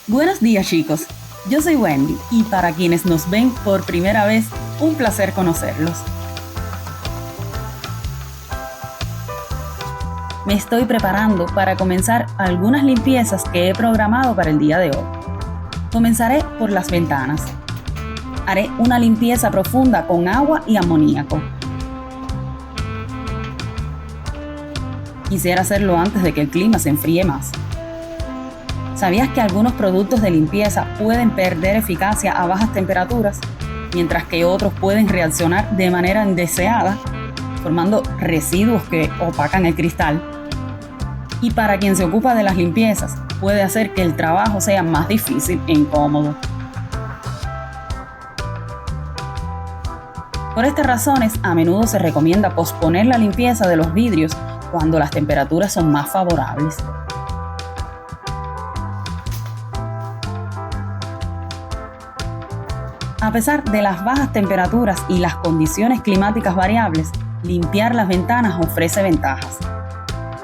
Buenos días, chicos. Yo soy Wendy y para quienes nos ven por primera vez, un placer conocerlos. Me estoy preparando para comenzar algunas limpiezas que he programado para el día de hoy. Comenzaré por las ventanas. Haré una limpieza profunda con agua y amoníaco. Quisiera hacerlo antes de que el clima se enfríe más. ¿Sabías que algunos productos de limpieza pueden perder eficacia a bajas temperaturas, mientras que otros pueden reaccionar de manera indeseada, formando residuos que opacan el cristal? Y para quien se ocupa de las limpiezas, puede hacer que el trabajo sea más difícil e incómodo. Por estas razones, a menudo se recomienda posponer la limpieza de los vidrios cuando las temperaturas son más favorables. A pesar de las bajas temperaturas y las condiciones climáticas variables, limpiar las ventanas ofrece ventajas.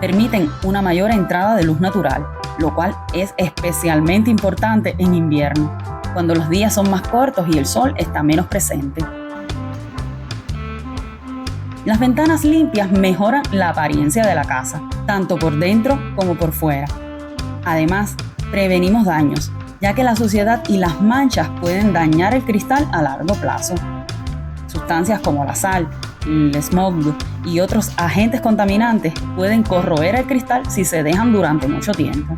Permiten una mayor entrada de luz natural, lo cual es especialmente importante en invierno, cuando los días son más cortos y el sol está menos presente. Las ventanas limpias mejoran la apariencia de la casa, tanto por dentro como por fuera. Además, prevenimos daños, ya que la suciedad y las manchas pueden dañar el cristal a largo plazo. Sustancias como la sal, el smog y otros agentes contaminantes pueden corroer el cristal si se dejan durante mucho tiempo.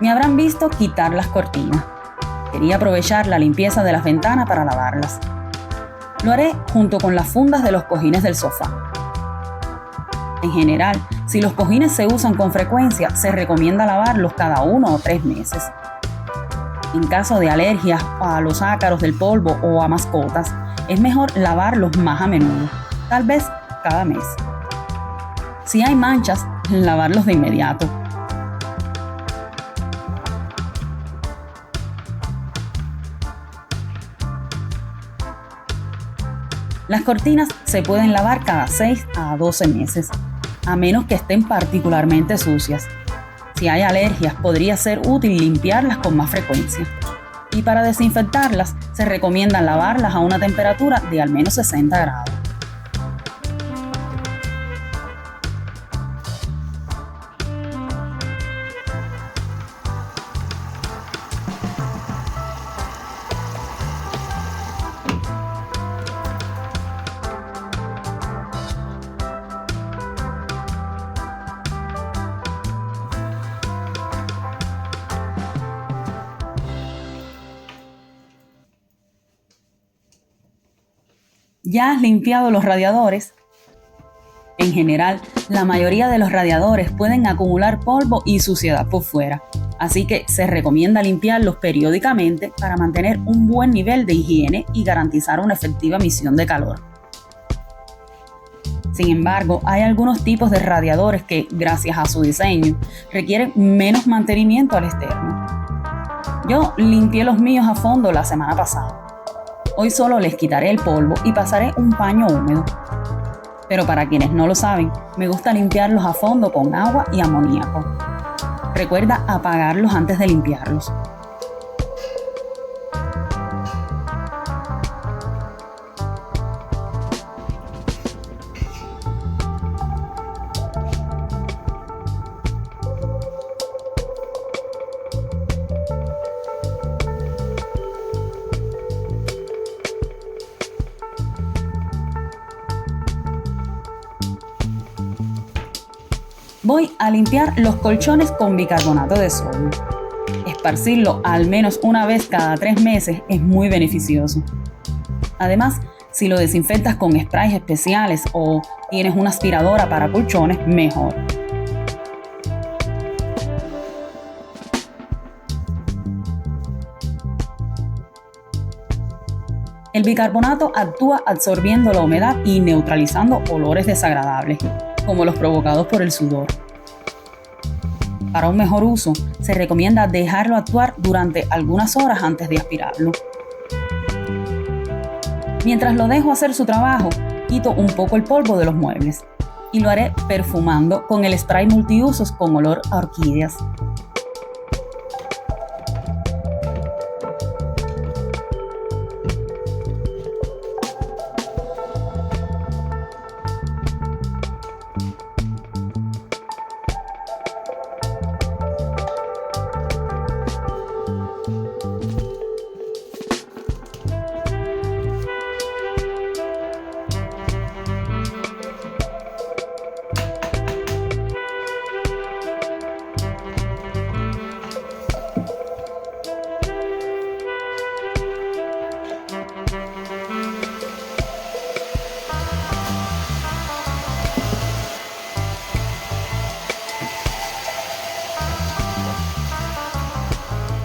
Me habrán visto quitar las cortinas. Quería aprovechar la limpieza de las ventanas para lavarlas. Lo haré junto con las fundas de los cojines del sofá. En general, si los cojines se usan con frecuencia, se recomienda lavarlos cada 1 o 3 meses. En caso de alergias a los ácaros del polvo o a mascotas, es mejor lavarlos más a menudo, tal vez cada mes. Si hay manchas, lavarlos de inmediato. Las cortinas se pueden lavar cada 6 a 12 meses, a menos que estén particularmente sucias. Si hay alergias, podría ser útil limpiarlas con más frecuencia. Y para desinfectarlas, se recomienda lavarlas a una temperatura de al menos 60 grados. ¿Ya has limpiado los radiadores? En general, la mayoría de los radiadores pueden acumular polvo y suciedad por fuera, así que se recomienda limpiarlos periódicamente para mantener un buen nivel de higiene y garantizar una efectiva emisión de calor. Sin embargo, hay algunos tipos de radiadores que, gracias a su diseño, requieren menos mantenimiento al externo. Yo limpié los míos a fondo la semana pasada. Hoy solo les quitaré el polvo y pasaré un paño húmedo. Pero para quienes no lo saben, me gusta limpiarlos a fondo con agua y amoníaco. Recuerda apagarlos antes de limpiarlos. Voy a limpiar los colchones con bicarbonato de sodio. Esparcirlo al menos una vez cada 3 meses es muy beneficioso. Además, si lo desinfectas con sprays especiales o tienes una aspiradora para colchones, mejor. El bicarbonato actúa absorbiendo la humedad y neutralizando olores desagradables, como los provocados por el sudor. Para un mejor uso, se recomienda dejarlo actuar durante algunas horas antes de aspirarlo. Mientras lo dejo hacer su trabajo, quito un poco el polvo de los muebles y lo haré perfumando con el spray multiusos con olor a orquídeas.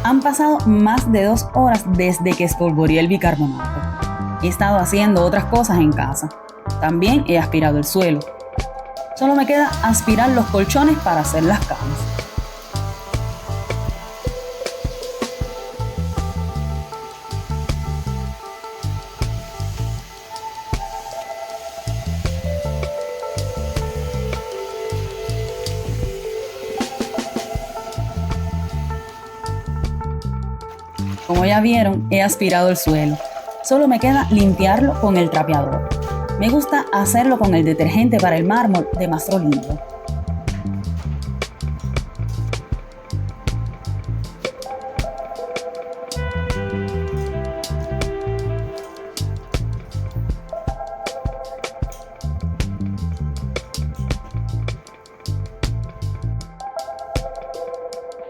Han pasado más de 2 horas desde que espolvoreé el bicarbonato. He estado haciendo otras cosas en casa. También he aspirado el suelo. Solo me queda aspirar los colchones para hacer las camas. Como ya vieron, he aspirado el suelo. Solo me queda limpiarlo con el trapeador. Me gusta hacerlo con el detergente para el mármol de Mastro Limpio.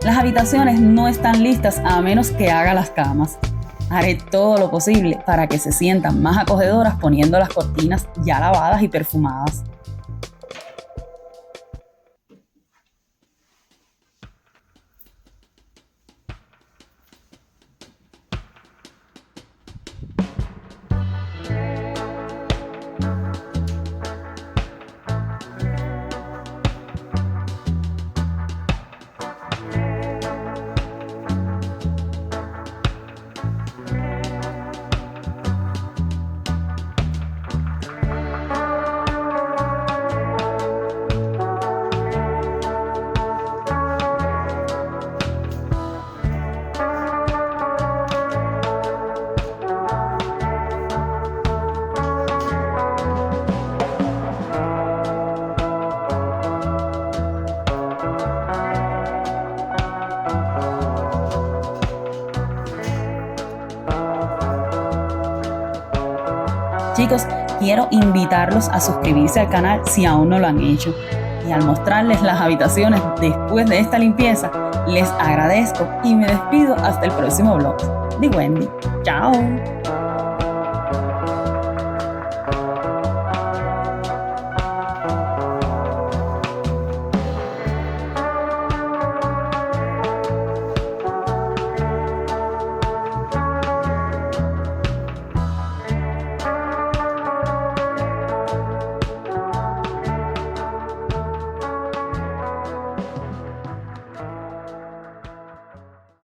Las habitaciones no están listas a menos que haga las camas. Haré todo lo posible para que se sientan más acogedoras poniendo las cortinas ya lavadas y perfumadas. Chicos, quiero invitarlos a suscribirse al canal si aún no lo han hecho. Y al mostrarles las habitaciones después de esta limpieza, les agradezco y me despido hasta el próximo vlog. De Wendy. ¡Chao!